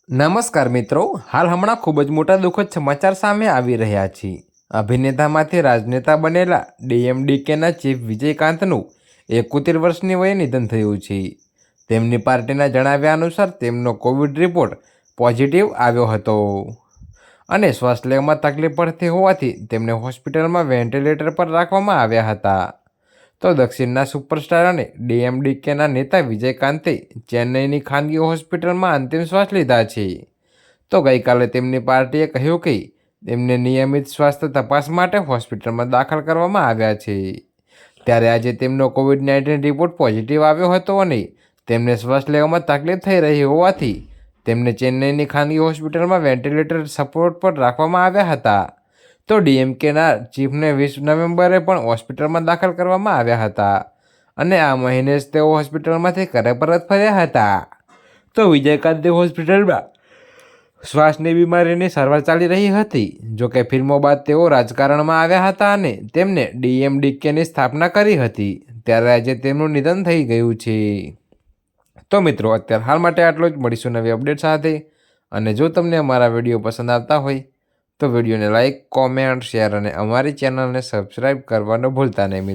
નમસ્કાર મિત્રો, હાલ હમણાં ખૂબ જ મોટા દુઃખદ સમાચાર સામે આવી રહ્યા છે। અભિનેતામાંથી રાજનેતા બનેલા ડીએમડીકેના ચીફ વિજયકાંતનું 71 વર્ષની વયે નિધન થયું છે। તેમની પાર્ટીના જણાવ્યા અનુસાર તેમનો કોવિડ રિપોર્ટ પોઝિટિવ આવ્યો હતો અને શ્વાસ લેવામાં તકલીફ પડતી હોવાથી તેમને હોસ્પિટલમાં વેન્ટિલેટર પર રાખવામાં આવ્યા હતા। તો દક્ષિણના સુપરસ્ટાર અને ડીએમડીકેના નેતા વિજયકાંતે ચેન્નઈની ખાનગી હોસ્પિટલમાં અંતિમ શ્વાસ લીધા છે। તો ગઈકાલે તેમની પાર્ટીએ કહ્યું કે તેમને નિયમિત સ્વાસ્થ્ય તપાસ માટે હોસ્પિટલમાં દાખલ કરવામાં આવ્યા છે। ત્યારે આજે તેમનો કોવિડ-19 રિપોર્ટ પોઝિટિવ આવ્યો હતો અને તેમને શ્વાસ લેવામાં તકલીફ થઈ રહી હોવાથી તેમને ચેન્નઈની ખાનગી હોસ્પિટલમાં વેન્ટિલેટર સપોર્ટ પર રાખવામાં આવ્યા હતા। તો ડીએમકેના ચીફને 20 નવેમ્બરે પણ હોસ્પિટલમાં દાખલ કરવામાં આવ્યા હતા અને આ મહિને જ તેઓ હોસ્પિટલમાંથી ઘરે પરત ફર્યા હતા। તો વિજયકાંતે હોસ્પિટલમાં શ્વાસની બીમારીની સારવાર ચાલી રહી હતી। જોકે ફિલ્મો બાદ તેઓ રાજકારણમાં આવ્યા હતા અને તેમને ડીએમડીકેની સ્થાપના કરી હતી। ત્યારે આજે તેમનું નિધન થઈ ગયું છે। તો મિત્રો, અત્યારે હાલ માટે આટલું જ। મળીશું નવી અપડેટ સાથે। અને જો તમને અમારા વિડીયો પસંદ આવતા હોય તો વિડીયોને લાઇક, કોમેન્ટ, શેર અને અમારી ચેનલને સબસ્ક્રાઈબ કરવાનું ભૂલતા નહીં।